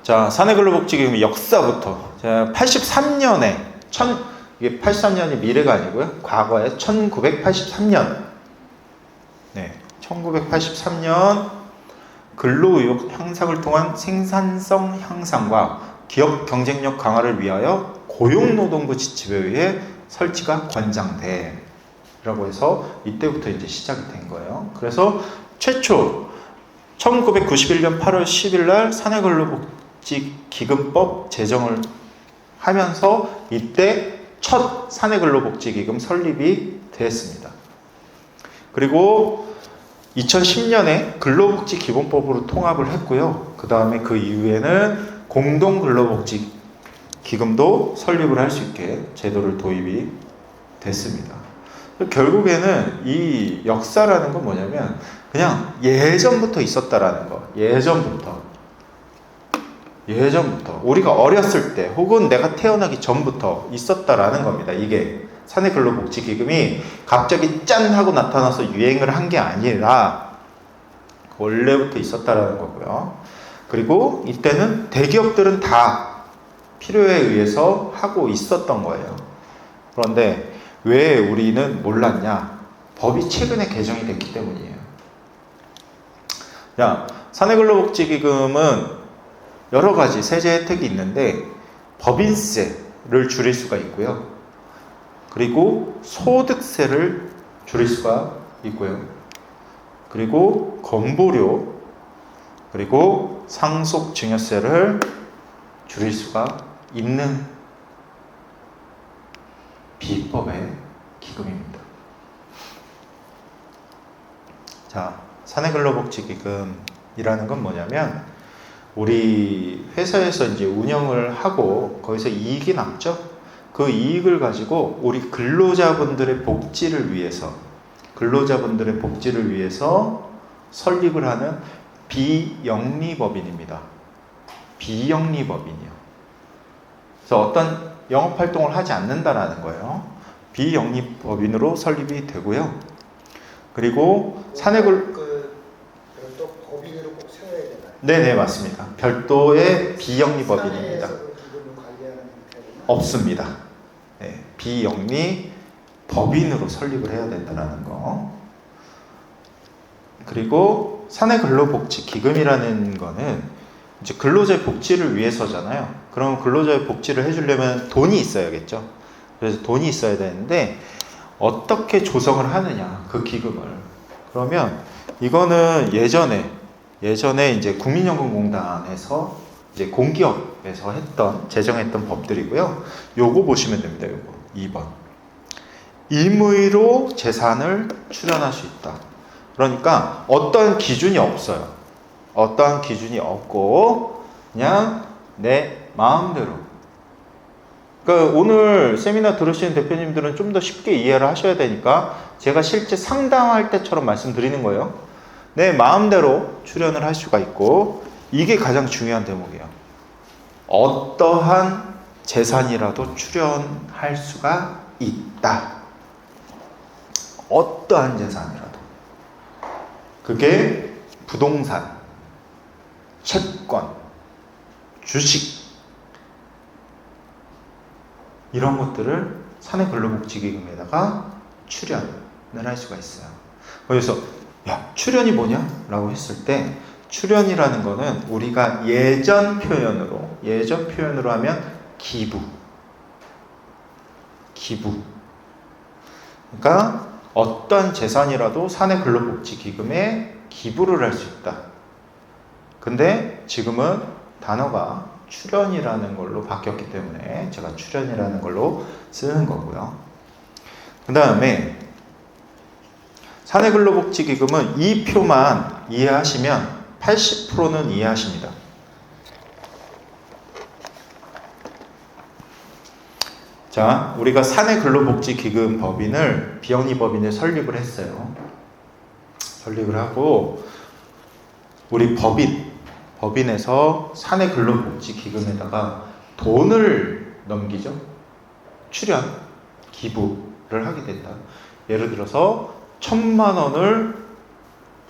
자, 사내근로복지기금 역사부터. 자, 83년에, 이게 83년이 미래가 아니고요. 과거에 1983년. 네, 1983년 근로의욕 향상을 통한 생산성 향상과 기업 경쟁력 강화를 위하여 고용노동부 지침에 의해 설치가 권장돼. 라고 해서 이때부터 이제 시작이 된 거예요. 그래서 최초 1991년 8월 10일 날 사내근로복지기금법 제정을 하면서 이때 첫 사내근로복지기금 설립이 됐습니다. 그리고 2010년에 근로복지기본법으로 통합을 했고요. 그 다음에 그 이후에는 공동근로복지기금도 설립을 할 수 있게 제도를 도입이 됐습니다. 결국에는 이 역사라는 건 뭐냐면 그냥 예전부터 있었다라는 거. 예전부터 우리가 어렸을 때 혹은 내가 태어나기 전부터 있었다라는 겁니다. 이게 사내근로복지기금이 갑자기 짠 하고 나타나서 유행을 한 게 아니라 원래부터 있었다라는 거고요. 그리고 이때는 대기업들은 다 필요에 의해서 하고 있었던 거예요. 그런데 왜 우리는 몰랐냐? 법이 최근에 개정이 됐기 때문이에요. 자, 사내근로복지기금은 여러 가지 세제 혜택이 있는데 법인세를 줄일 수가 있고요. 그리고 소득세를 줄일 수가 있고요. 그리고 건보료, 그리고 상속증여세를 줄일 수가 있는 비법의 기금입니다. 자, 사내근로복지기금이라는 건 뭐냐면 우리 회사에서 이제 운영을 하고 거기서 이익이 남죠. 그 이익을 가지고 우리 근로자분들의 복지를 위해서 설립을 하는 비영리법인입니다. 비영리법인이요. 그래서 어떤 영업활동을 하지 않는다라는 거예요. 비영리법인으로 설립이 되고요. 그리고 별도 법인으로 꼭 세워야 되나요? 네네, 맞습니다. 별도의 비영리법인입니다. 없습니다. 네, 비영리 법인으로 설립을 해야 된다는 거. 그리고 사내근로복지기금이라는 거는 이제 근로자의 복지를 위해서잖아요. 그럼 근로자의 복지를 해주려면 돈이 있어야겠죠. 그래서 돈이 있어야 되는데 어떻게 조성을 하느냐, 그 기금을. 그러면 이거는 예전에 이제 국민연금공단에서 이제 공기업에서 제정했던 법들이고요. 요거 보시면 됩니다. 요거 2번. 임의로 재산을 출연할 수 있다. 그러니까 어떠한 기준이 없어요. 어떠한 기준이 없고 그냥 내 마음대로. 그러니까 오늘 세미나 들으시는 대표님들은 좀 더 쉽게 이해를 하셔야 되니까 제가 실제 상담할 때처럼 말씀드리는 거예요. 내 마음대로 출연을 할 수가 있고, 이게 가장 중요한 대목이에요. 어떠한 재산이라도 출연할 수가 있다. 어떠한 재산이라도. 그게 부동산, 채권, 주식, 이런 것들을 사내근로복지기금에다가 출연을 할 수가 있어요. 그래서 야, 출연이 뭐냐? 라고 했을 때 출연이라는 거는 우리가 예전 표현으로 하면 기부. 그러니까 어떤 재산이라도 사내근로복지기금에 기부를 할 수 있다. 근데 지금은 단어가 출연이라는 걸로 바뀌었기 때문에 제가 출연이라는 걸로 쓰는 거고요. 그 다음에 사내근로복지기금은 이 표만 이해하시면 80%는 이해하십니다. 자, 우리가 사내근로복지기금 법인을 비영리법인을 설립을 했어요. 설립을 하고 우리 법인에서 사내근로복지기금에다가 돈을 넘기죠. 출연, 기부를 하게 된다. 예를 들어서 1,000만 원을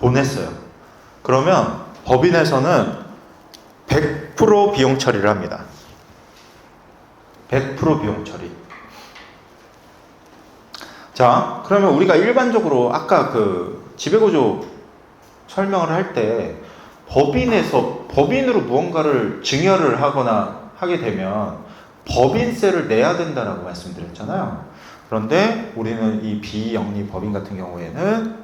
보냈어요. 그러면 법인에서는 100% 비용 처리를 합니다. 100% 비용 처리. 자, 그러면 우리가 일반적으로 아까 그 지배구조 설명을 할 때 법인으로 무언가를 증여를 하거나 하게 되면 법인세를 내야 된다라고 말씀드렸잖아요. 그런데 우리는 이 비영리 법인 같은 경우에는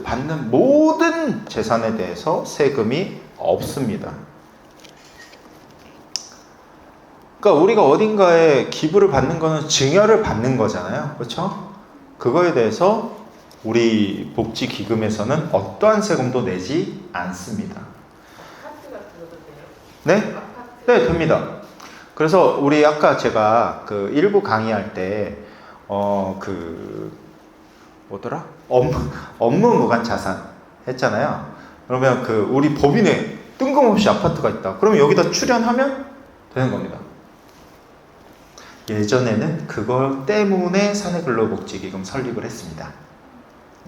받는 모든 재산에 대해서 세금이 없습니다. 그러니까 우리가 어딘가에 기부를 받는 거는 증여를 받는 거잖아요. 그렇죠? 그거에 대해서 우리 복지기금에서는 어떠한 세금도 내지 않습니다. 아파트 같은 것도 돼요? 네? 아파트. 네, 됩니다. 그래서 우리 아까 제가 그 일부 강의할 때 뭐더라? 업무 무관 자산 했잖아요. 그러면 그 우리 법인에 뜬금없이 아파트가 있다. 그러면 여기다 출연하면 되는 겁니다. 예전에는 그걸 때문에 사내근로복지기금 설립을 했습니다.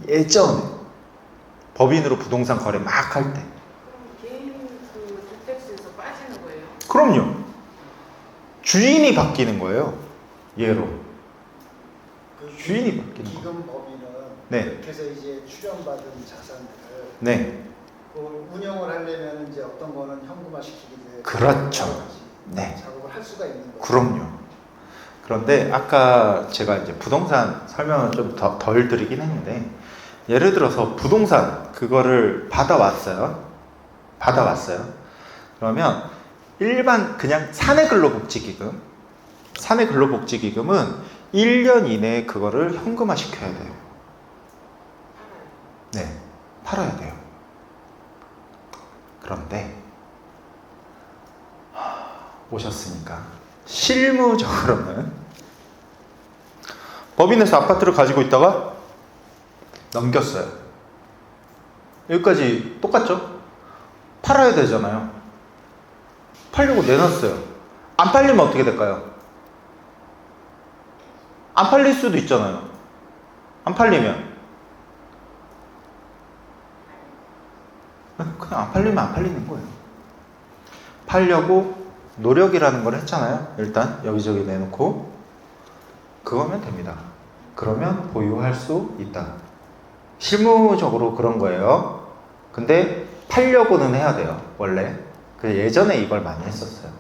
예전에 법인으로 부동산 거래 막 할 때. 그럼 개인 그 주택수에서 빠지는 거예요? 그럼요. 주인이 바뀌는 거예요. 얘로. 그 주인이 바뀌는 거. 기금 법인은 네. 그렇게 해서 이제 출연받은 자산들을 네. 그 운영을 하려면 이제 어떤 거는 현금화 시키기 위해 그렇죠. 네. 작업을 할 수가 있는 거예요. 그럼요. 그런데 아까 제가 이제 부동산 설명을 좀 덜 드리긴 했는데, 예를 들어서 부동산 그거를 받아왔어요. 그러면 일반 그냥 사내근로복지기금은 1년 이내에 그거를 현금화 시켜야 돼요. 네, 팔아야 돼요. 그런데 오셨으니까 실무적으로는 법인에서 아파트를 가지고 있다가 넘겼어요. 여기까지 똑같죠? 팔아야 되잖아요. 팔려고 내놨어요. 안 팔리면 어떻게 될까요? 안 팔릴 수도 있잖아요. 안 팔리면 그냥 안 팔리면 안 팔리는 거예요. 팔려고 노력이라는 걸 했잖아요. 일단 여기저기 내놓고 그거면 됩니다. 그러면 보유할 수 있다. 실무적으로 그런 거예요. 근데 팔려고는 해야 돼요. 원래 그 예전에 이걸 많이 했었어요.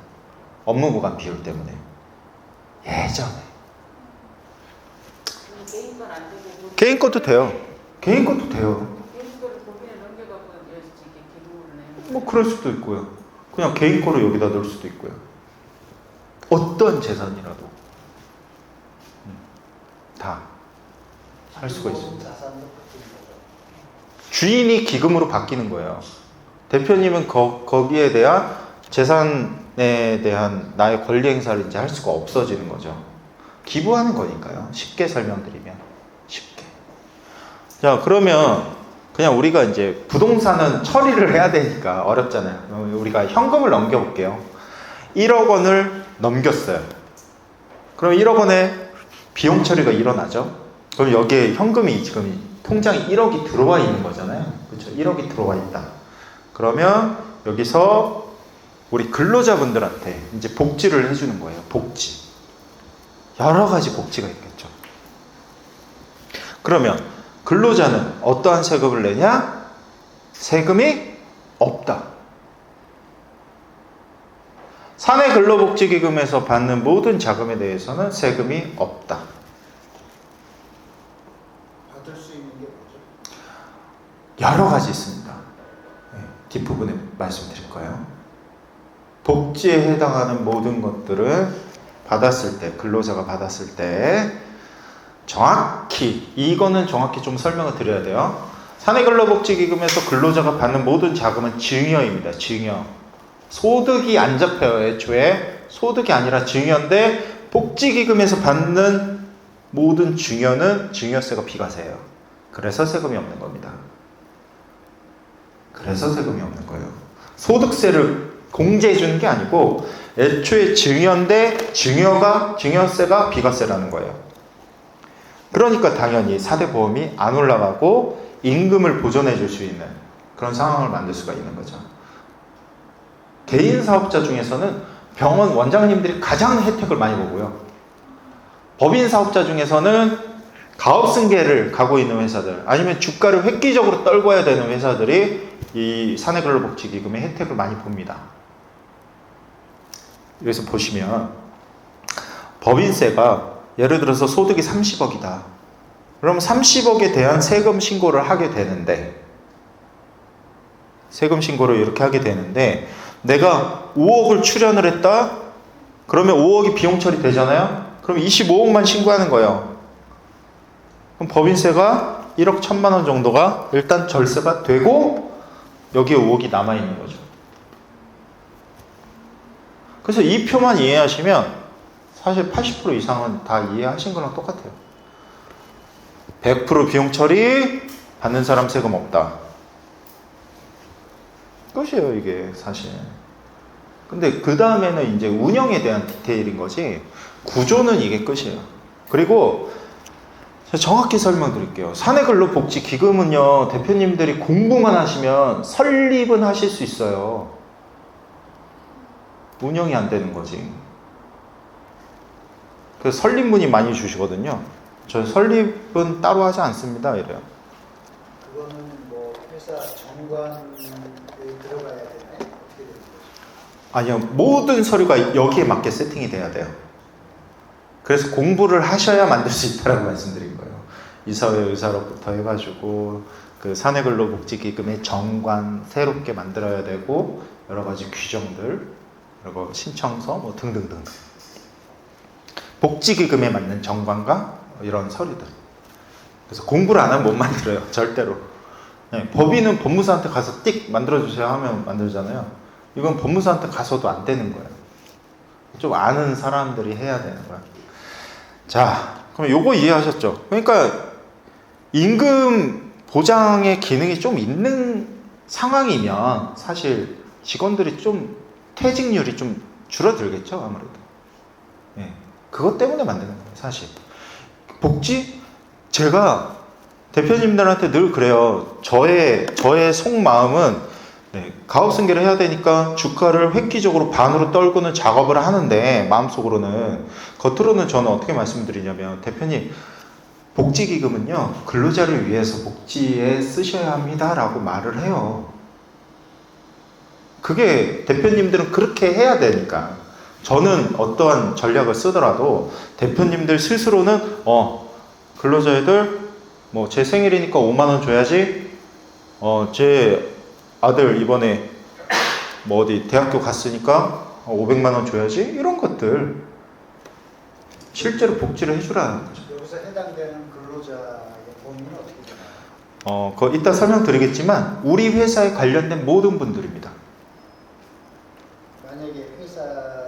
업무 무관 비율 때문에. 예전에 개인 건 안 되고 개인 것도 돼요. 개인 것도 돼요. 개인 거를 법인에 넘겨갖고 이렇게 기부를 내는 뭐 그럴 수도 있고요. 그냥 개인 거로 여기다 넣을 수도 있고요. 어떤 재산이라도 다 할 수가 있습니다. 자산도 바뀌는 거죠. 주인이 기금으로 바뀌는 거예요. 대표님은 거기에 대한 재산에 대한 나의 권리 행사를 이제 할 수가 없어지는 거죠. 기부하는 거니까요. 쉽게 설명드리면 쉽게. 자, 그러면 그냥 우리가 이제 부동산은 처리를 해야 되니까 어렵잖아요. 우리가 현금을 넘겨볼게요. 1억 원을 넘겼어요. 그럼 1억 원의 비용 처리가 일어나죠. 그럼 여기에 현금이 지금 통장에 1억이 들어와 있는 거잖아요. 그렇죠? 1억이 들어와 있다. 그러면 여기서 우리 근로자분들한테 이제 복지를 해주는 거예요. 복지. 여러 가지 복지가 있겠죠. 그러면 근로자는 어떠한 세금을 내냐? 세금이 없다. 사내근로복지기금에서 받는 모든 자금에 대해서는 세금이 없다. 받을 수 있는 게 뭐죠? 여러 가지 있습니다. 네, 뒷부분에 말씀드릴 거예요. 복지에 해당하는 모든 것들을 받았을 때, 근로자가 받았을 때 정확히, 이거는 정확히 좀 설명을 드려야 돼요. 사내근로복지기금에서 근로자가 받는 모든 자금은 증여입니다. 증여. 소득이 안 잡혀요. 애초에 소득이 아니라 증여인데 복지기금에서 받는 모든 증여는 증여세가 비과세예요. 그래서 세금이 없는 겁니다. 그래서 세금이 없는 거예요. 소득세를 공제해 주는 게 아니고 애초에 증여인데 증여세가 비과세라는 거예요. 그러니까 당연히 4대 보험이 안 올라가고 임금을 보존해 줄 수 있는 그런 상황을 만들 수가 있는 거죠. 개인 사업자 중에서는 병원 원장님들이 가장 혜택을 많이 보고요. 법인 사업자 중에서는 가업승계를 가고 있는 회사들, 아니면 주가를 획기적으로 떨궈야 되는 회사들이 이 사내근로복지기금의 혜택을 많이 봅니다. 여기서 보시면 법인세가 예를 들어서 소득이 30억이다. 그럼 30억에 대한 세금 신고를 하게 되는데, 세금 신고를 이렇게 하게 되는데, 내가 5억을 출연을 했다? 그러면 5억이 비용 처리되잖아요? 그럼 25억만 신고하는 거예요. 그럼 법인세가 1억 1천만 원 정도가 일단 절세가 되고, 여기에 5억이 남아있는 거죠. 그래서 이 표만 이해하시면 사실 80% 이상은 다 이해하신 거랑 똑같아요. 100% 비용 처리, 받는 사람 세금 없다. 끝이에요, 이게 사실. 근데 그 다음에는 이제 운영에 대한 디테일인 거지, 구조는 이게 끝이에요. 그리고 제가 정확히 설명드릴게요. 사내근로복지기금은요, 대표님들이 공부만 하시면 설립은 하실 수 있어요. 운영이 안 되는 거지. 그래서 설립문의 많이 주시거든요. 저 설립은 따로 하지 않습니다, 이래요. 그거는 뭐 회사 정관에 들어가야 되나요? 어떻게 되는 거죠? 아니요, 모든 서류가 여기에 맞게 세팅이 돼야 돼요. 그래서 공부를 하셔야 만들 수 있다라고 말씀드린 거예요. 이사회 의사로부터 해가지고 그 사내근로복지기금의 정관 새롭게 만들어야 되고, 여러 가지 규정들, 그리고 신청서 뭐 등등등, 복지기금에 맞는 정관과 이런 서류들. 그래서 공부를 안 하면 못 만들어요, 절대로. 네, 법인은 법무사한테 가서 띡 만들어주세요 하면 만들잖아요. 이건 법무사한테 가서도 안 되는 거예요. 좀 아는 사람들이 해야 되는 거야. 자, 그럼 요거 이해하셨죠? 그러니까 임금 보장의 기능이 좀 있는 상황이면 사실 직원들이 좀 퇴직률이 좀 줄어들겠죠, 아무래도. 예, 그것 때문에 만드는 거예요, 사실. 복지? 제가 대표님들한테 늘 그래요. 저의 속마음은, 네, 가업승계를 해야 되니까 주가를 획기적으로 반으로 떨구는 작업을 하는데, 마음속으로는, 겉으로는 저는 어떻게 말씀드리냐면, 대표님, 복지기금은요, 근로자를 위해서 복지에 쓰셔야 합니다라고 말을 해요. 그게 대표님들은 그렇게 해야 되니까. 저는 어떠한 전략을 쓰더라도 대표님들 스스로는 근로자애들 뭐 제 생일이니까 5만 원 줘야지, 제 아들 이번에 뭐 어디 대학교 갔으니까 500만 원 줘야지, 이런 것들 실제로 복지를 해주라는 거죠. 여기서 해당되는 근로자의 범위는 어떻게 되나요? 그거 이따 설명드리겠지만 우리 회사에 관련된 모든 분들입니다. 만약에 회사에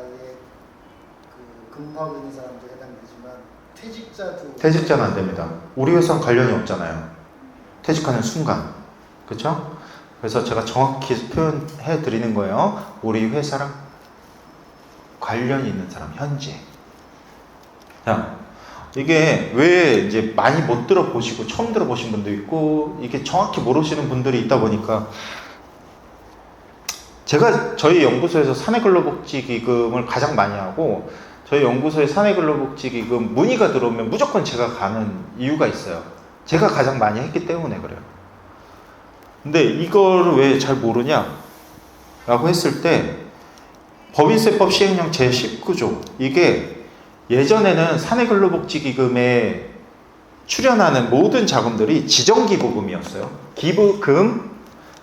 근무하고 있는 사람도 해당되지만 퇴직자는 안 됩니다. 우리 회사는 관련이 없잖아요. 퇴직하는 순간. 그렇죠? 그래서 제가 정확히 표현해 드리는 거예요. 우리 회사랑 관련이 있는 사람, 현재. 자, 이게 왜 이제 많이 못 들어보시고 처음 들어보신 분도 있고, 이게 정확히 모르시는 분들이 있다 보니까, 제가 저희 연구소에서 사내근로복지기금을 가장 많이 하고, 저희 연구소에 사내근로복지기금 문의가 들어오면 무조건 제가 가는 이유가 있어요. 제가 가장 많이 했기 때문에 그래요. 근데 이거를 왜 잘 모르냐 라고 했을 때, 법인세법 시행령 제19조, 이게 예전에는 사내근로복지기금에 출연하는 모든 자금들이 지정기부금이었어요. 기부금,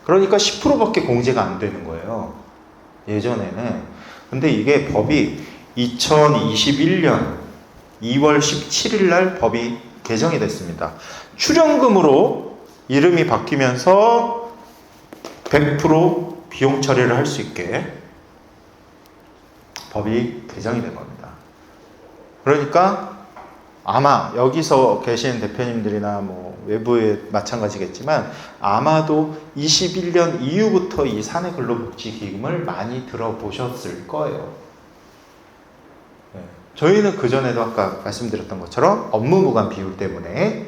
그러니까 10%밖에 공제가 안 되는 거예요, 예전에는. 근데 이게 법이 2021년 2월 17일 날 법이 개정이 됐습니다. 출연금으로 이름이 바뀌면서 100% 비용 처리를 할 수 있게 법이 개정이 된 겁니다. 그러니까 아마 여기서 계신 대표님들이나 뭐 외부에 마찬가지겠지만, 아마도 21년 이후부터 이 사내근로복지기금을 많이 들어보셨을 거예요. 네. 저희는 그전에도 아까 말씀드렸던 것처럼 업무무관 비율 때문에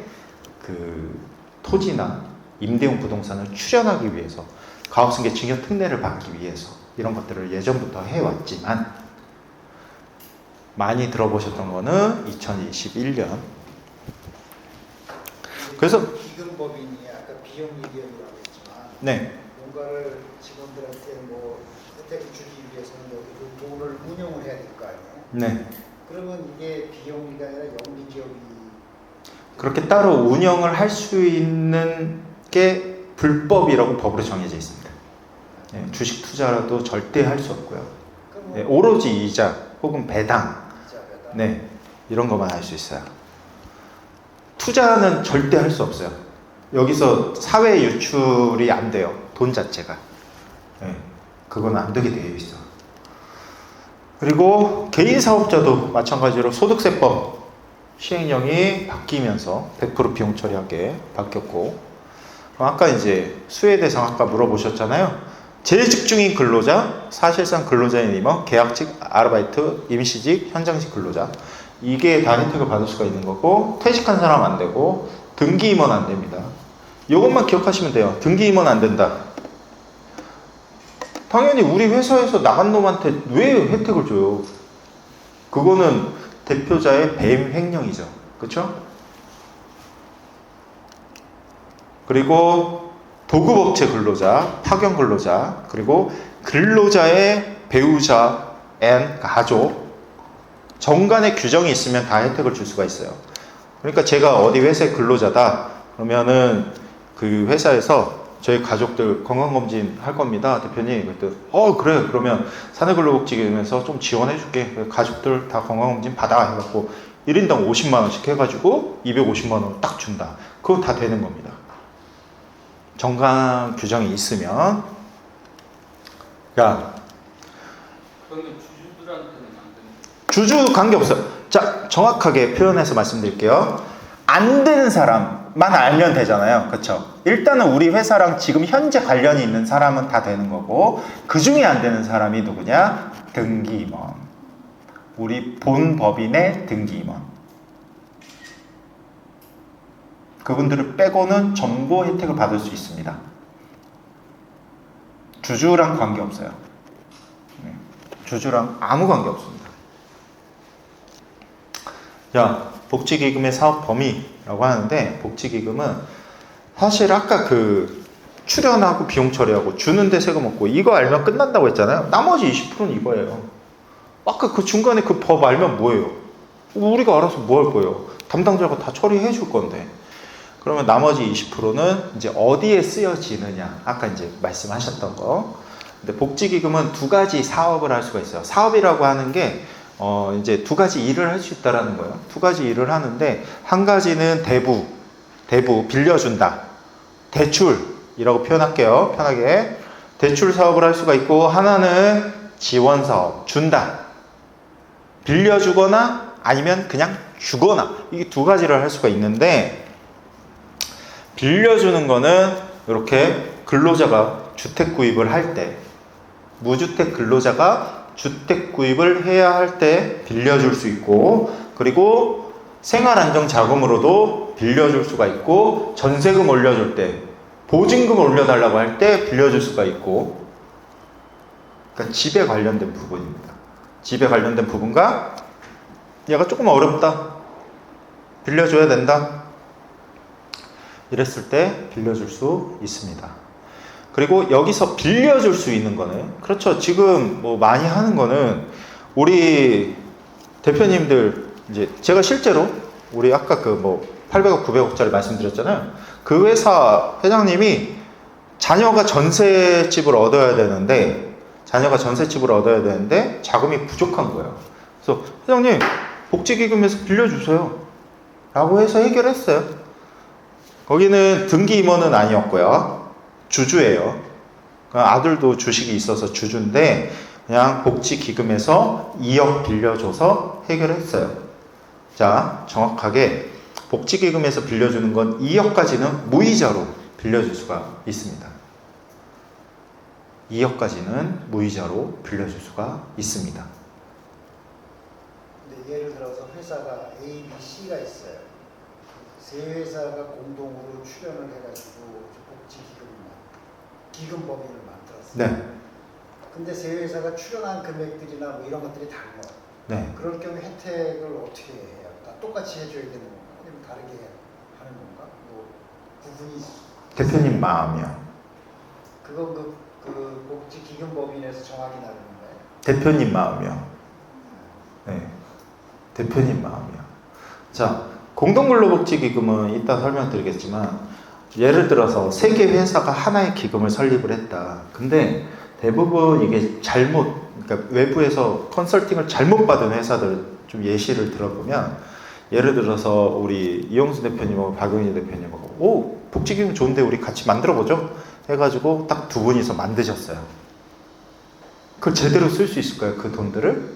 그 토지나 임대용 부동산을 출연하기 위해서, 가업승계 증여 특례를 받기 위해서 이런 것들을 예전부터 해왔지만 많이 들어보셨던 거는 2021년. 그래서 기금법인이 아까 비용 얘기하라고 했지만 네, 뭔가를 직원들한테 뭐 혜택을 주기 위해서는 여기 그 돈을 운영을 해야 될 거 아니에요. 네. 그러면 이게 비용이가 아니라 영리 기업이 그렇게 따로 운영을 할 수 있는 게 불법이라고 법으로 정해져 있습니다. 네, 주식 투자라도 절대 할 수 없고요. 그럼 네, 오로지 이자 혹은 배당, 이자가 네, 이런 것만 할 수 있어요. 투자는 절대 할 수 없어요. 여기서 사회 유출이 안 돼요. 돈 자체가. 네, 그건 안 되게 되어 있어. 그리고 개인 사업자도 마찬가지로 소득세법 시행령이 바뀌면서 100% 비용 처리하게 바뀌었고, 그럼 아까 이제 수혜 대상 아까 물어보셨잖아요. 재직 중인 근로자, 사실상 근로자인 임원, 계약직, 아르바이트, 임시직, 현장직 근로자, 이게 다 혜택을 받을 수가 있는 거고, 퇴직한 사람 안 되고 등기 임원 안 됩니다. 이것만 기억하시면 돼요. 등기 임원 안 된다. 당연히 우리 회사에서 나간 놈한테 왜 혜택을 줘요? 그거는 대표자의 배임 횡령이죠. 그렇죠? 그리고 도급업체 근로자, 파견 근로자, 그리고 근로자의 배우자 앤 가족, 정관의 규정이 있으면 다 혜택을 줄 수가 있어요. 그러니까 제가 어디 회사의 근로자다 그러면은 그 회사에서 저희 가족들 건강검진 할 겁니다, 대표님. 그랬더니 그래, 그러면 사내근로복지기금에서 좀 지원해 줄게, 가족들 다 건강검진 받아 해갖고 1인당 50만 원씩 해가지고 250만 원 딱 준다. 그건 다 되는 겁니다. 정관 규정이 있으면. 야, 그러면 주주들한테는 안 되는 주주 관계없어요. 자, 정확하게 표현해서 말씀드릴게요. 안 되는 사람만 알면 되잖아요. 그렇죠? 일단은 우리 회사랑 지금 현재 관련이 있는 사람은 다 되는 거고, 그 중에 안 되는 사람이 누구냐? 등기임원. 우리 본 법인의 등기임원. 그분들을 빼고는 전부 혜택을 받을 수 있습니다. 주주랑 관계없어요. 주주랑 아무 관계 없습니다. 자, 복지기금의 사업 범위라고 하는데, 복지기금은 사실 아까 그 출연하고 비용 처리하고 주는데 세금 없고 이거 알면 끝난다고 했잖아요. 나머지 20%는 이거예요. 아까 그 중간에 그 법 알면 뭐예요? 우리가 알아서 뭐 할 거예요? 담당자가 다 처리해 줄 건데. 그러면 나머지 20%는 이제 어디에 쓰여지느냐, 아까 이제 말씀하셨던 거. 근데 복지기금은 두 가지 사업을 할 수가 있어요. 사업이라고 하는 게 이제 두 가지 일을 할 수 있다라는 거예요. 두 가지 일을 하는데, 한 가지는 대부 빌려준다, 대출이라고 표현할게요, 편하게. 대출 사업을 할 수가 있고, 하나는 지원 사업, 준다, 빌려주거나 아니면 그냥 주거나, 이게 두 가지를 할 수가 있는데, 빌려주는 거는 이렇게 근로자가 주택 구입을 할 때, 무주택 근로자가 주택 구입을 해야 할 때 빌려줄 수 있고, 그리고 생활안정자금으로도 빌려줄 수가 있고, 전세금 올려줄 때, 보증금 올려달라고 할 때 빌려줄 수가 있고, 그러니까 집에 관련된 부분입니다. 집에 관련된 부분과 얘가 조금 어렵다, 빌려줘야 된다, 이랬을 때 빌려줄 수 있습니다. 그리고 여기서 빌려줄 수 있는 거는, 그렇죠, 지금 뭐 많이 하는 거는 우리 대표님들, 이제 제가 실제로 우리 아까 그 뭐 800억 900억짜리 말씀드렸잖아요. 그 회사 회장님이 자녀가 전셋집을 얻어야 되는데 자금이 부족한 거예요. 그래서 회장님, 복지기금에서 빌려주세요 라고 해서 해결했어요. 거기는 등기 임원은 아니었고요, 주주예요. 아들도 주식이 있어서 주주인데 그냥 복지기금에서 2억 빌려줘서 해결했어요. 자, 정확하게 복지기금에서 빌려주는 건 2억까지는 무이자로 빌려줄 수가 있습니다. 2억까지는 무이자로 빌려줄 수가 있습니다. 근데 예를 들어서 회사가 A, B, C가 있어요. 세 회사가 공동으로 출연을 해가지고 복지기금법인을 만들었어요. 네. 근데 세 회사가 출연한 금액들이나 뭐 이런 것들이 달라. 네. 그럴 경우 혜택을 어떻게 해요? 다 똑같이 해줘야 되는 건가? 아니면 다르게 하는 건가? 뭐 구분이 대표님 마음이요. 그건 그 복지기금법인에서 정하게 나누는 거예요? 대표님 마음이요. 네. 대표님 마음이요. 자, 공동근로복지기금은 이따 설명드리겠지만 예를 들어서 세 개 회사가 하나의 기금을 설립을 했다. 근데 대부분 이게 그러니까 외부에서 컨설팅을 잘못 받은 회사들 좀 예시를 들어보면 예를 들어서 우리 이용수 대표님하고 박용희 대표님하고 오 복지기금 좋은데 우리 같이 만들어보죠 해가지고 딱 두 분이서 만드셨어요. 그걸 제대로 쓸 수 있을까요? 그 돈들을?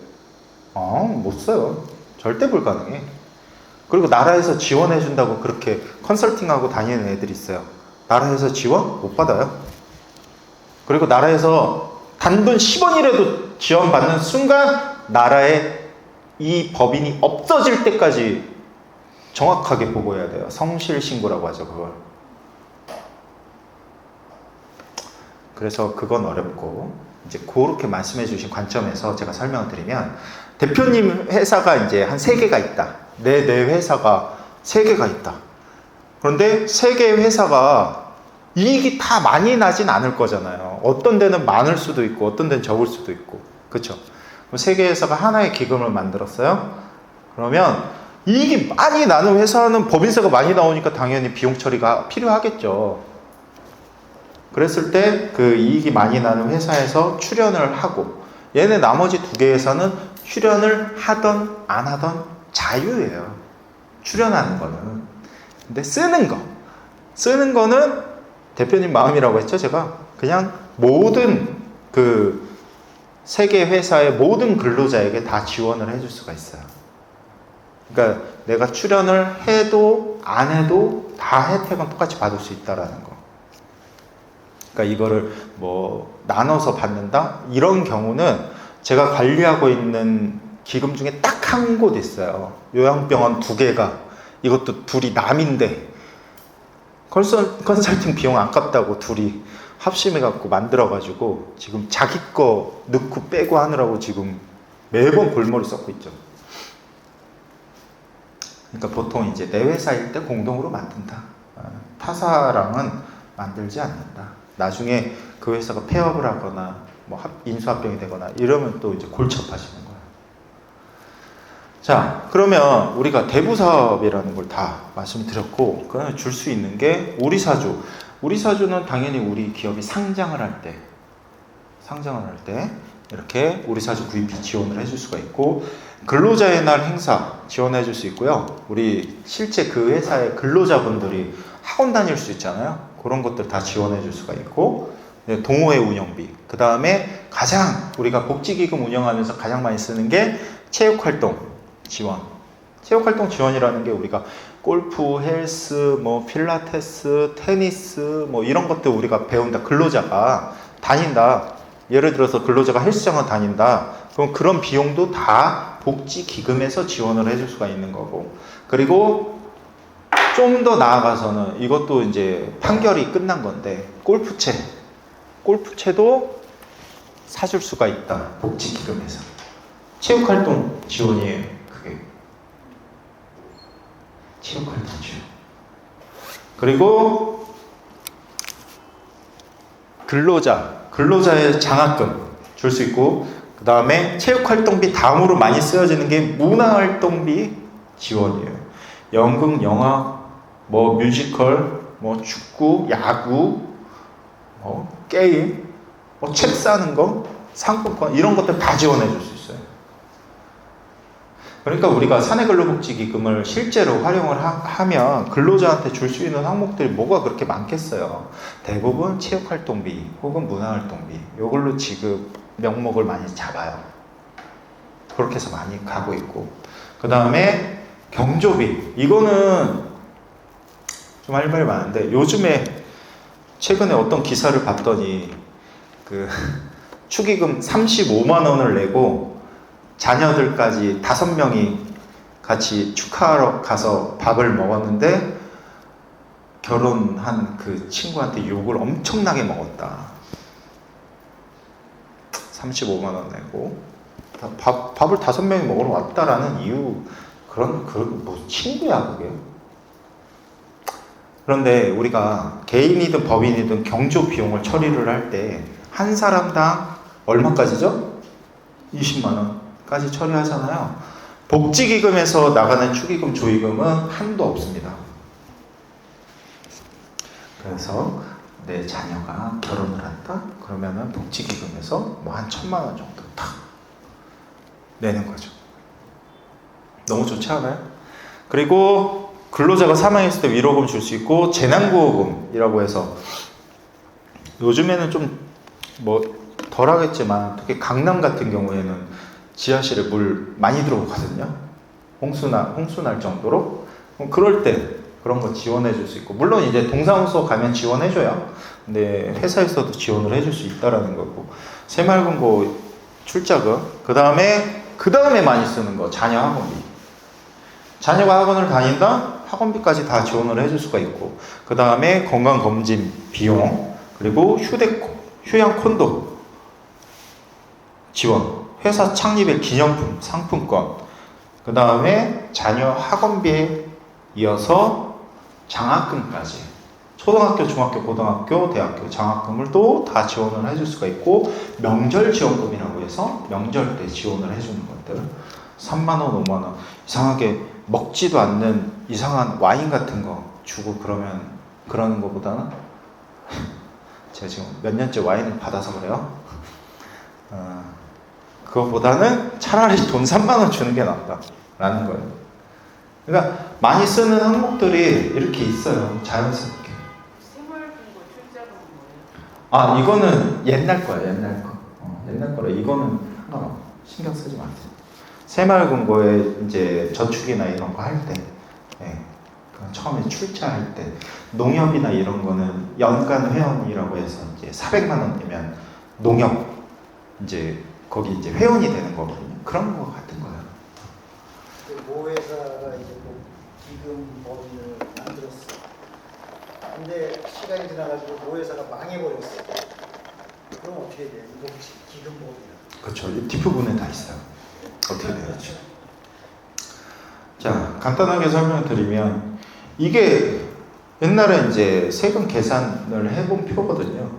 못 써요. 절대 불가능해. 그리고 나라에서 지원해준다고 그렇게 컨설팅하고 다니는 애들이 있어요. 나라에서 지원? 못 받아요. 그리고 나라에서 단돈 10원이라도 지원받는 순간 나라에 이 법인이 없어질 때까지 정확하게 보고해야 돼요. 성실신고라고 하죠, 그걸. 그래서 그건 어렵고 이제 그렇게 말씀해 주신 관점에서 제가 설명을 드리면 대표님 회사가 이제 한 3개가 있다. 내 회사가 3개가 있다. 그런데 3개의 회사가 이익이 다 많이 나진 않을 거잖아요. 어떤 데는 많을 수도 있고 어떤 데는 적을 수도 있고 그렇죠? 3개 회사가 하나의 기금을 만들었어요. 그러면 이익이 많이 나는 회사는 법인세가 많이 나오니까 당연히 비용 처리가 필요하겠죠. 그랬을 때 그 이익이 많이 나는 회사에서 출연을 하고 얘네 나머지 2개 회사는 출연을 하던 안 하던 자유예요. 출연하는 거는. 근데 쓰는 거는 대표님 마음이라고 했죠, 제가. 그냥 모든 그 세계 회사의 모든 근로자에게 다 지원을 해줄 수가 있어요. 그러니까 내가 출연을 해도 안 해도 다 혜택은 똑같이 받을 수 있다라는 거. 그러니까 이거를 뭐 나눠서 받는다? 이런 경우는 제가 관리하고 있는 기금 중에 딱 한 곳 있어요. 요양병원 2개가 이것도 둘이 남인데 컨설팅 비용 아깝다고 둘이 합심해갖고 만들어가지고 지금 자기 거 넣고 빼고 하느라고 지금 매번 골머리 썩고 있죠. 그러니까 보통 이제 내 회사일 때 공동으로 만든다. 타사랑은 만들지 않는다. 나중에 그 회사가 폐업을 하거나 뭐 인수합병이 되거나 이러면 또 이제 골첩하시는 거예요. 자, 그러면 우리가 대부 사업이라는 걸 다 말씀드렸고, 그다음에 줄 수 있는 게 우리 사주. 우리 사주는 당연히 우리 기업이 상장을 할 때 이렇게 우리 사주 구입비 지원을 해줄 수가 있고, 근로자의 날 행사 지원해 줄 수 있고요. 우리 실제 그 회사의 근로자분들이 학원 다닐 수 있잖아요. 그런 것들 다 지원해 줄 수가 있고, 동호회 운영비, 그 다음에 가장 우리가 복지기금 운영하면서 가장 많이 쓰는 게 체육활동 지원. 체육활동 지원이라는 게 우리가 골프, 헬스, 뭐 필라테스, 테니스 뭐 이런 것들 우리가 배운다. 근로자가 다닌다. 예를 들어서 근로자가 헬스장을 다닌다. 그럼 그런 비용도 다 복지기금에서 지원을 해줄 수가 있는 거고, 그리고 좀 더 나아가서는 이것도 이제 판결이 끝난 건데 골프채도 사줄 수가 있다. 복지기금에서. 체육활동 지원이에요. 그게 체육활동 지원. 그리고 근로자의 장학금 줄 수 있고, 그 다음에 체육활동비 다음으로 많이 쓰여지는 게 문화활동비 지원이에요. 연극, 영화, 뭐 뮤지컬, 뭐 축구, 야구, 게임, 뭐 책 사는 거, 상품권 이런 것들 다 지원해 줄 수 있어요. 그러니까 우리가 사내근로복지기금을 실제로 활용을 하면 근로자한테 줄 수 있는 항목들이 뭐가 그렇게 많겠어요. 대부분 체육활동비 혹은 문화활동비 이걸로 지급 명목을 많이 잡아요. 그렇게 해서 많이 가고 있고, 그 다음에 경조비, 이거는 좀 할 말이 많은데 요즘에 최근에 어떤 기사를 봤더니 그 축의금 35만 원을 내고 자녀들까지 5명이 같이 축하하러 가서 밥을 먹었는데 결혼한 그 친구한테 욕을 엄청나게 먹었다. 35만 원 내고 밥을 5명이 먹으러 왔다라는 이유 그런 뭐 친구야 그게. 그런데 우리가 개인이든 법인이든 경조 비용을 처리를 할 때 한 사람당 얼마까지죠? 20만 원까지 처리하잖아요. 복지기금에서 나가는 축의금, 조의금은 한도 없습니다. 그래서 내 자녀가 결혼을 한다? 그러면은 복지기금에서 뭐 한 1,000만 원 정도 탁 내는 거죠. 너무 좋지 않아요? 그리고 근로자가 사망했을 때 위로금 줄 수 있고 재난구호금이라고 해서 요즘에는 좀 뭐 덜하겠지만 특히 강남 같은 경우에는 지하실에 물 많이 들어오거든요. 홍수 날 정도로. 그럴 때 그런 거 지원해 줄 수 있고, 물론 이제 동사무소 가면 지원해 줘요. 근데 회사에서도 지원을 해줄 수 있다라는 거고, 새마을금고 출자금, 그 다음에 많이 쓰는 거 자녀 학원비. 자녀가 학원을 다닌다? 학원비까지 다 지원을 해줄 수가 있고, 그 다음에 건강검진 비용, 그리고 휴양 콘도 지원, 회사 창립일 기념품, 상품권, 그 다음에 자녀 학원비에 이어서 장학금까지, 초등학교, 중학교, 고등학교, 대학교 장학금을 또 다 지원을 해줄 수가 있고, 명절 지원금이라고 해서 명절 때 지원을 해주는 것들, 3만원, 5만원, 이상하게 먹지도 않는 이상한 와인 같은 거 주고 그러는 것보다는 제가 지금 몇 년째 와인을 받아서 그래요. 그거보다는 차라리 돈 3만원 주는 게 낫다라는 거예요. 그러니까 많이 쓰는 항목들이 이렇게 있어요. 자연스럽게. 새마을금고 출자금은 뭐예요? 이거는 옛날 거야, 옛날 거. 옛날 거라. 이거는 신경 쓰지 마세요. 새마을금고에 이제 저축이나 이런 거 할 때, 처음에 출자할 때, 농협이나 이런 거는 연간 회원이라고 해서 이제 400만 원 내면 농협 이제 거기 이제 회원이 되는 거거든요. 그런 거 같은 거예요. 모 회사가 이제 뭐 기금 법인을 만들었어. 근데 시간이 지나가지고 모 회사가 망해버렸어. 그럼 어떻게 돼? 이거 기금 법인은? 그렇죠. 이 뒷부분에 다 있어요. 어떻게 돼야죠? 자, 간단하게 설명을 드리면 이게 옛날에 이제 세금 계산을 해본 표거든요.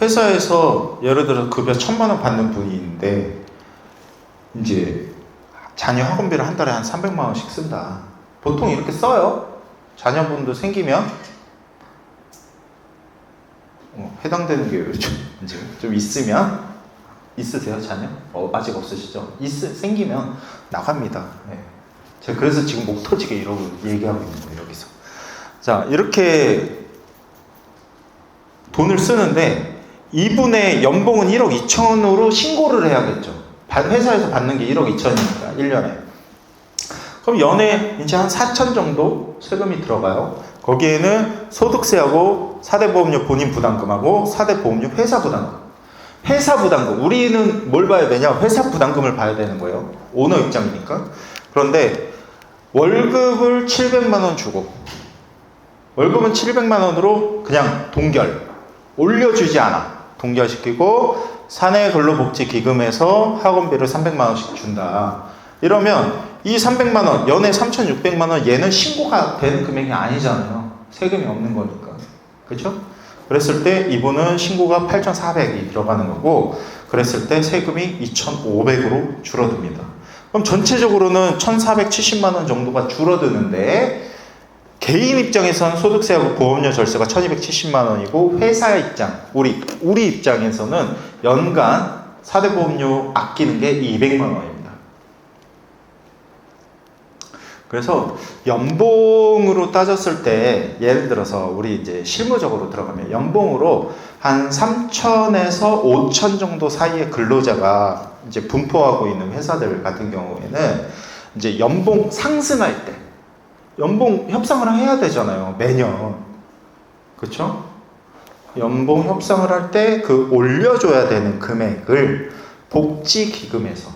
회사에서 예를 들어 급여 1,000만 원 받는 분이 있는데 이제 자녀 학원비를 한 달에 한 300만 원씩 쓴다. 보통 이렇게 써요. 자녀분도 생기면 해당되는 게 이제 좀 있으면 있으세요, 자녀? 아직 없으시죠? 생기면 나갑니다. 제가 그래서 지금 목 터지게 이러고 얘기하고 있는 거예요, 여기서. 자, 이렇게 돈을 쓰는데 이분의 연봉은 1억 2천으로 신고를 해야겠죠. 회사에서 받는 게 1억 2천이니까 1년에. 그럼 연에 이제 한 4천 정도 세금이 들어가요. 거기에는 소득세하고 4대 보험료 본인 부담금하고 4대 보험료 회사 부담금. 회사 부담금. 우리는 뭘 봐야 되냐? 회사 부담금을 봐야 되는 거예요. 오너 입장이니까. 그런데 월급을 700만 원 주고 월급은 700만 원으로 그냥 동결. 올려주지 않아. 동결시키고 사내 근로복지기금에서 학원비를 300만 원씩 준다. 이러면 이 300만 원, 연에 3,600만 원 얘는 신고가 되는 금액이 아니잖아요. 세금이 없는 거니까. 그렇죠? 그랬을 때 이분은 신고가 8,400이 들어가는 거고, 그랬을 때 세금이 2,500으로 줄어듭니다. 그럼 전체적으로는 1,470만 원 정도가 줄어드는데 개인 입장에서는 소득세하고 보험료 절세가 1,270만 원이고 회사 입장, 우리 입장에서는 연간 4대 보험료 아끼는 게 200만 원입니다. 그래서 연봉으로 따졌을 때 예를 들어서 우리 이제 실무적으로 들어가면 연봉으로 한 3천에서 5천 정도 사이의 근로자가 이제 분포하고 있는 회사들 같은 경우에는 이제 연봉 상승할 때 연봉 협상을 해야 되잖아요. 매년. 그렇죠? 연봉 협상을 할 때 그 올려줘야 되는 금액을 복지기금에서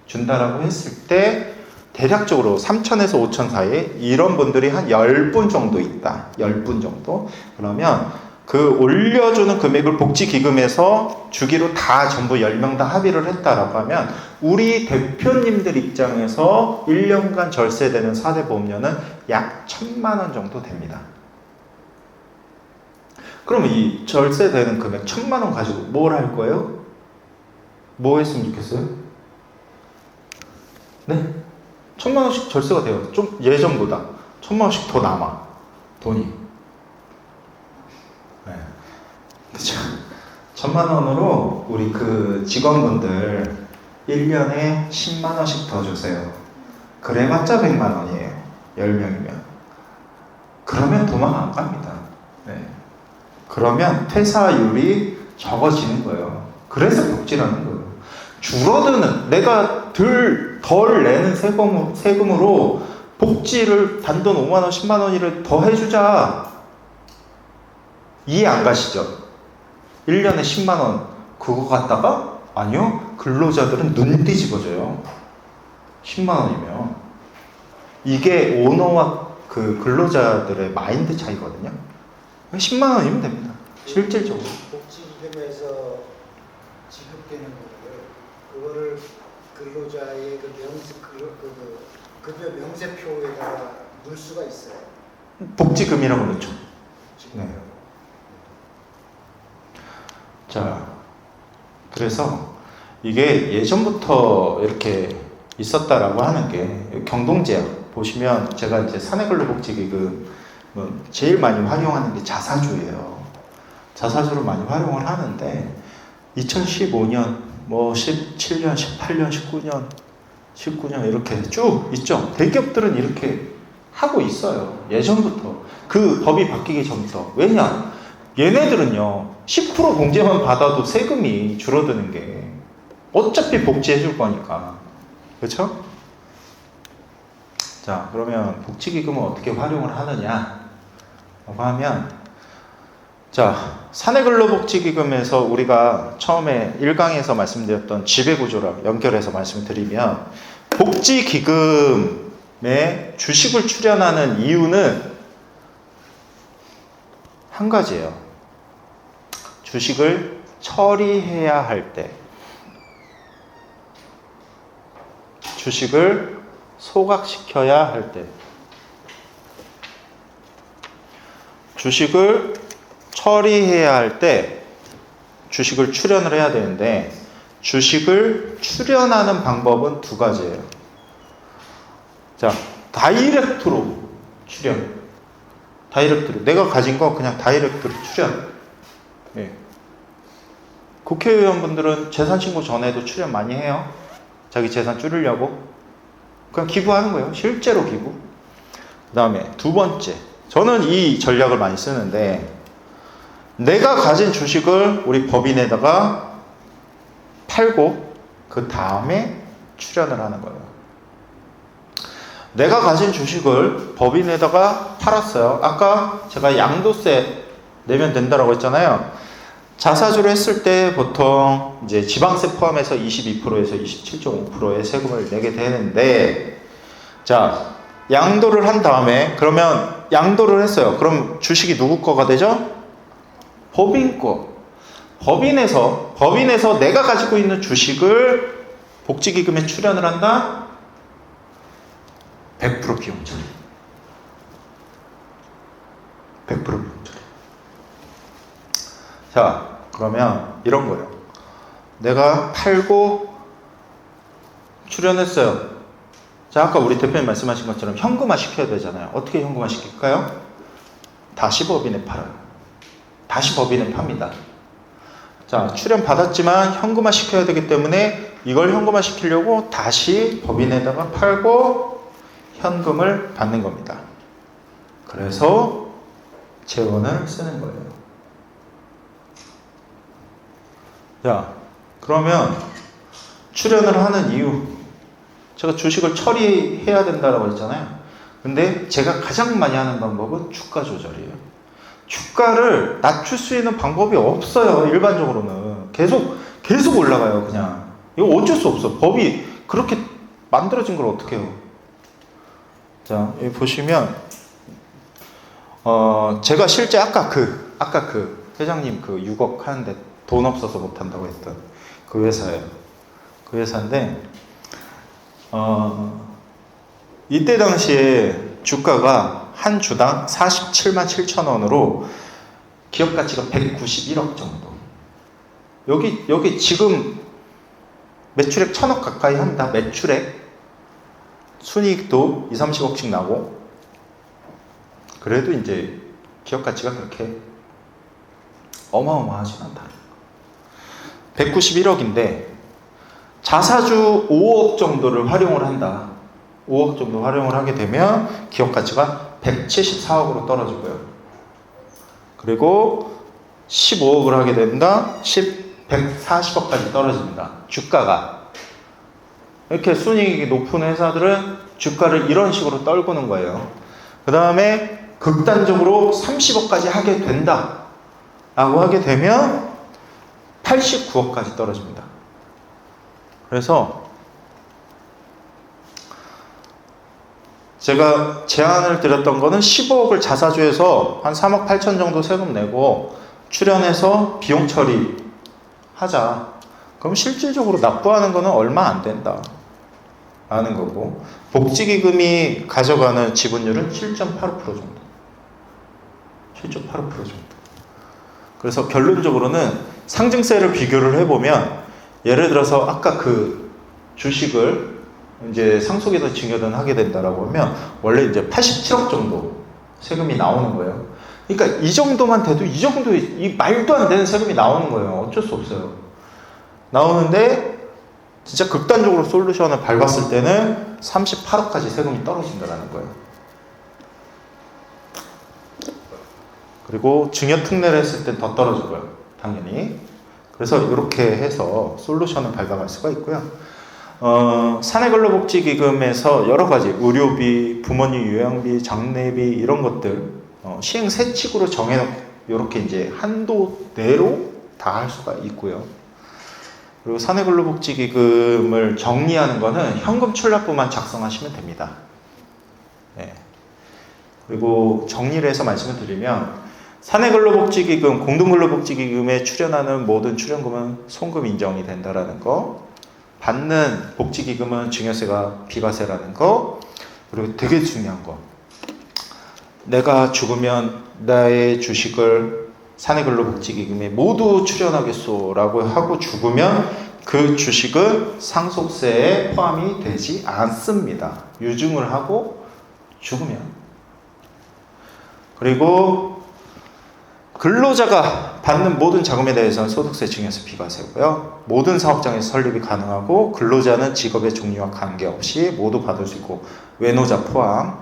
준다라고 했을 때 대략적으로 3천에서 5천 사이에 이런 분들이 한 10분 정도 있다. 10분 정도. 그러면 그 올려주는 금액을 복지기금에서 주기로 다 전부 10명 다 합의를 했다라고 하면 우리 대표님들 입장에서 1년간 절세되는 4대 보험료는 약 1,000만 원 정도 됩니다. 그러면 이 절세되는 금액 1,000만 원 가지고 뭘 할 거예요? 뭐 했으면 좋겠어요? 네? 1,000만 원씩 절세가 돼요. 좀 예전보다 1,000만 원씩 더 남아 돈이. 네. 그쵸? 1,000만 원으로 우리 그 직원분들 1년에 10만 원씩 더 주세요. 그래봤자 100만 원이에요. 10명이면. 그러면 도망 안 갑니다. 네. 그러면 퇴사율이 적어지는 거예요. 그래서 복지라는 거예요. 줄어드는, 내가 덜 내는 세금으로 복지를 단돈 5만 원, 10만 원을 더 해주자. 이해 안 가시죠? 1년에 10만 원 그거 갖다가 아니요. 근로자들은 눈 뒤집어져요. 10만 원이면. 이게 오너와 그 근로자들의 마인드 차이거든요. 10만 원이면 됩니다. 실질적으로. 복지기금에서 지급되는 그거를 근로자의 급여 명세표에다가 넣을 수가 있어요. 복지금이라고 그러죠. 지금. 네. 자, 그래서 이게 예전부터 이렇게 있었다라고 하는 게 경동제약 보시면 제가 이제 사내근로복지기금 제일 많이 활용하는 게 자사주예요. 자사주를 많이 활용을 하는데 2015년, 뭐 17년, 18년, 19년 이렇게 쭉 있죠. 대기업들은 이렇게 하고 있어요. 예전부터. 그 법이 바뀌기 전부터. 왜냐? 얘네들은요 10% 공제만 받아도 세금이 줄어드는 게 어차피 복지해 줄 거니까. 그렇죠? 자, 그러면 복지기금을 어떻게 활용을 하느냐 라고 하면, 자, 사내근로복지기금에서 우리가 처음에 1강에서 말씀드렸던 지배구조랑 연결해서 말씀드리면, 복지기금에 주식을 출연하는 이유는 한 가지예요. 주식을 처리해야 할 때, 주식을 소각시켜야 할 때, 주식을 처리해야 할 때 주식을 출연을 해야 되는데, 주식을 출연하는 방법은 두 가지예요. 자, 다이렉트로 출연. 다이렉트로. 내가 가진 거 그냥 다이렉트로 출연. 예. 국회의원분들은 재산신고 전에도 출연 많이 해요. 자기 재산 줄이려고. 그냥 기부하는 거예요. 실제로 기부. 그 다음에 두 번째. 저는 이 전략을 많이 쓰는데, 내가 가진 주식을 우리 법인에다가 팔고 그 다음에 출연을 하는 거예요. 내가 가진 주식을 법인에다가 팔았어요. 아까 제가 양도세 내면 된다라고 했잖아요. 자사주를 했을 때 보통 이제 지방세 포함해서 22%에서 27.5%의 세금을 내게 되는데, 자, 양도를 한 다음에, 그러면 양도를 했어요. 그럼 주식이 누구 거가 되죠? 법인 거. 법인에서 내가 가지고 있는 주식을 복지기금에 출연을 한다? 100% 비용 처리. 100% 비용 처리. 자, 그러면 이런 거예요. 내가 팔고 출연했어요. 자, 아까 우리 대표님 말씀하신 것처럼 현금화 시켜야 되잖아요. 어떻게 현금화 시킬까요? 다시 법인에 팔아요. 다시 법인에 팝니다. 자, 출연 받았지만 현금화 시켜야 되기 때문에 이걸 현금화 시키려고 다시 법인에다가 팔고 현금을 받는 겁니다. 그래서 재원을 쓰는 거예요. 자, 그러면 출연을 하는 이유, 제가 주식을 처리해야 된다고 했잖아요. 근데 제가 가장 많이 하는 방법은 주가 조절이에요. 주가를 낮출 수 있는 방법이 없어요. 일반적으로는 계속 올라가요. 그냥 이거 어쩔 수 없어. 법이 그렇게 만들어진 걸 어떻게 해요? 자, 여기 보시면 제가 실제 아까 그 회장님 그 6억 하는데 돈 없어서 못 한다고 했던 그 회사예요. 그 회사인데 이때 당시에 주가가 한 주당 47만 7천 원으로 기업 가치가 191억 정도. 여기 지금 매출액 1,000억 가까이 합니다. 매출액. 순이익도 2, 30억씩 나고. 그래도 이제 기업 가치가 그렇게 어마어마하진 않다. 191억인데 자사주 5억 정도를 활용을 한다. 5억 정도 활용을 하게 되면 기업 가치가 174억으로 떨어지고요. 그리고 15억을 하게 된다. 140억까지 떨어집니다. 주가가. 이렇게 순이익이 높은 회사들은 주가를 이런 식으로 떨구는 거예요. 그 다음에 극단적으로 30억까지 하게 된다 라고 하게 되면 89억까지 떨어집니다. 그래서 제가 제안을 드렸던 거는 15억을 자사주에서 한 3억 8천 정도 세금 내고 출연해서 비용 처리 하자. 그럼 실질적으로 납부하는 거는 얼마 안 된다 라는 거고, 복지기금이 가져가는 지분율은 7.85% 정도. 7.85% 정도. 그래서 결론적으로는 상증세를 비교를 해보면, 예를 들어서 아까 그 주식을 이제 상속에서 증여든 하게 된다라고 하면 원래 이제 87억 정도 세금이 나오는 거예요. 그러니까 이 정도만 돼도 이 정도의 이 말도 안 되는 세금이 나오는 거예요. 어쩔 수 없어요. 나오는데 진짜 극단적으로 솔루션을 밟았을 때는 38억까지 세금이 떨어진다는 거예요. 그리고 증여 특례를 했을 때 더 떨어지고요. 당연히. 그래서 이렇게 해서 솔루션을 밟아갈 수가 있고요. 사내근로복지기금에서 여러 가지 의료비, 부모님 요양비, 장례비 이런 것들 시행세칙으로 정해놓고 이렇게 이제 한도 내로 다 할 수가 있고요. 그리고 사내근로복지기금을 정리하는 거는 현금 출납부만 작성하시면 됩니다. 네. 그리고 정리를 해서 말씀을 드리면 사내근로복지기금, 공동근로복지기금에 출연하는 모든 출연금은 송금 인정이 된다라는 거, 받는 복지기금은 증여세가 비과세라는 거, 그리고 되게 중요한 거, 내가 죽으면 나의 주식을 사내근로복지기금에 모두 출연하겠소라고 하고 죽으면 그 주식은 상속세에 포함이 되지 않습니다. 유증을 하고 죽으면. 그리고 근로자가 받는 모든 자금에 대해서는 소득세, 증여세, 비과세고요. 모든 사업장에서 설립이 가능하고 근로자는 직업의 종류와 관계없이 모두 받을 수 있고 외노자 포함,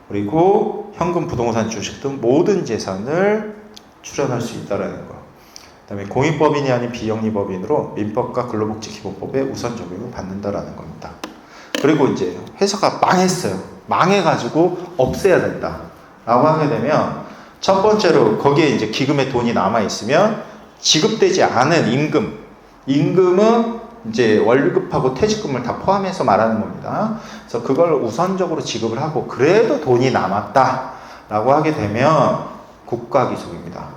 그리고 현금, 부동산, 주식 등 모든 재산을 출연할 수 있다는 거. 그 다음에 공익법인이 아닌 비영리법인으로 민법과 근로복지기본법에 우선 적용을 받는다라는 겁니다. 그리고 이제 회사가 망했어요. 망해가지고 없애야 된다 라고 하게 되면 첫 번째로 거기에 이제 기금에 돈이 남아있으면 지급되지 않은 임금은 이제 월급하고 퇴직금을 다 포함해서 말하는 겁니다. 그래서 그걸 우선적으로 지급을 하고 그래도 돈이 남았다 라고 하게 되면 국가기속입니다.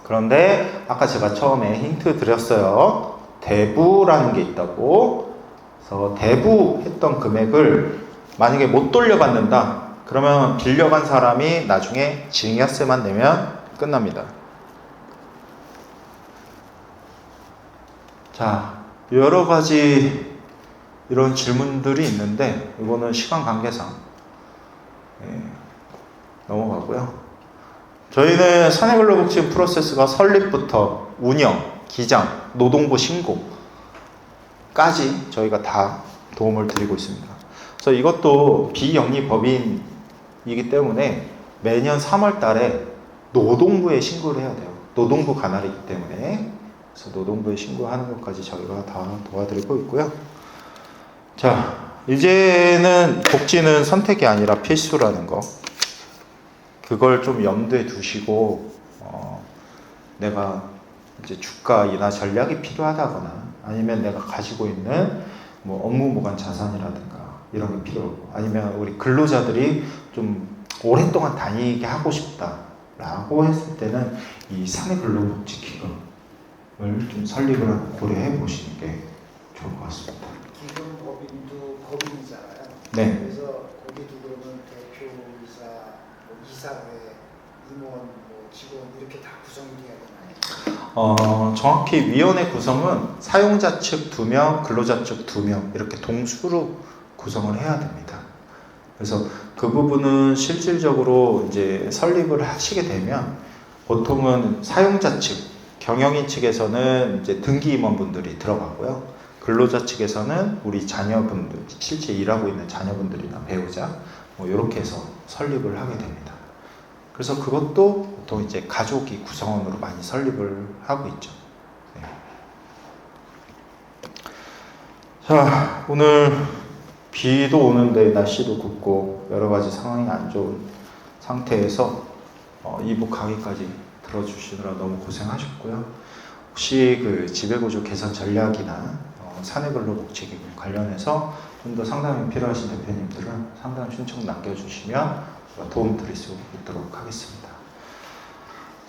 그런데 아까 제가 처음에 힌트 드렸어요. 대부라는 게 있다고. 그래서 대부했던 금액을 만약에 못 돌려받는다 그러면 빌려간 사람이 나중에 증여세만 내면 끝납니다. 자, 여러 가지 이런 질문들이 있는데 이거는 시간 관계상 넘어가고요. 저희는 사내근로복지금 프로세스가 설립부터 운영, 기장, 노동부 신고까지 저희가 다 도움을 드리고 있습니다. 그래서 이것도 비영리법인이기 때문에 매년 3월 달에 노동부에 신고를 해야 돼요. 노동부 관할이기 때문에. 그래서 노동부에 신고하는 것까지 저희가 다 도와드리고 있고요. 자, 이제는 복지는 선택이 아니라 필수라는 거. 그걸 좀 염두에 두시고, 내가 이제 주가 인하 전략이 필요하다거나, 아니면 내가 가지고 있는 뭐 업무 보관 자산이라든가, 이런 게 필요하고, 아니면 우리 근로자들이 좀 오랫동안 다니게 하고 싶다. 라고 했을 때는 이 사내근로복지기금을 좀 설립을 하고 고려해 보시는 게 좋을 것 같습니다. 기금 법인도 법인이잖아요. 네. 그래서 거기도 그러면 대표이사, 뭐 이사회, 임원, 뭐 직원 이렇게 다 구성이 돼야 되나요? 정확히 위원회 구성은 사용자 측 2명, 근로자 측 2명 이렇게 동수로 구성을 해야 됩니다. 그래서 그 부분은 실질적으로 이제 설립을 하시게 되면 보통은 사용자 측, 경영인 측에서는 이제 등기 임원분들이 들어가고요. 근로자 측에서는 우리 자녀분들, 실제 일하고 있는 자녀분들이나 배우자 뭐 이렇게 해서 설립을 하게 됩니다. 그래서 그것도 보통 이제 가족이 구성원으로 많이 설립을 하고 있죠. 네. 자, 오늘 비도 오는데 날씨도 굽고 여러 가지 상황이 안 좋은 상태에서 2부 강의까지 들어주시느라 너무 고생하셨고요. 혹시 그 지배구조 개선 전략이나 사내근로복지기금 관련해서 좀 더 상담이 필요하신 대표님들은 상담 신청 남겨주시면 도움 드릴 수 있도록 하겠습니다.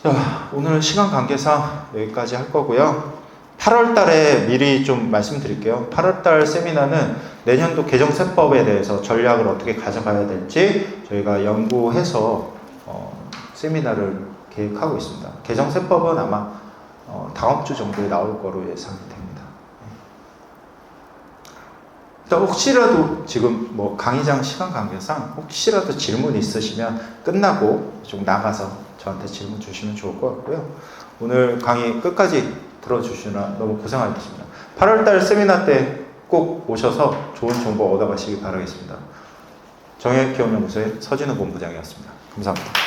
자, 오늘 시간 관계상 여기까지 할 거고요. 8월 달에 미리 좀 말씀드릴게요. 8월 달 세미나는 내년도 개정세법에 대해서 전략을 어떻게 가져가야 될지 저희가 연구해서 세미나를 계획하고 있습니다. 개정세법은 아마 다음 주 정도에 나올 거로 예상이 됩니다. 일단 혹시라도 지금 뭐 강의장 시간 관계상 혹시라도 질문 있으시면 끝나고 좀 나가서 저한테 질문 주시면 좋을 것 같고요. 오늘 강의 끝까지 들어주시느라 너무 고생하셨습니다. 8월달 세미나 때 꼭 오셔서 좋은 정보 얻어가시기 바라겠습니다. 정의기업연구소의 서진우 본부장이었습니다. 감사합니다.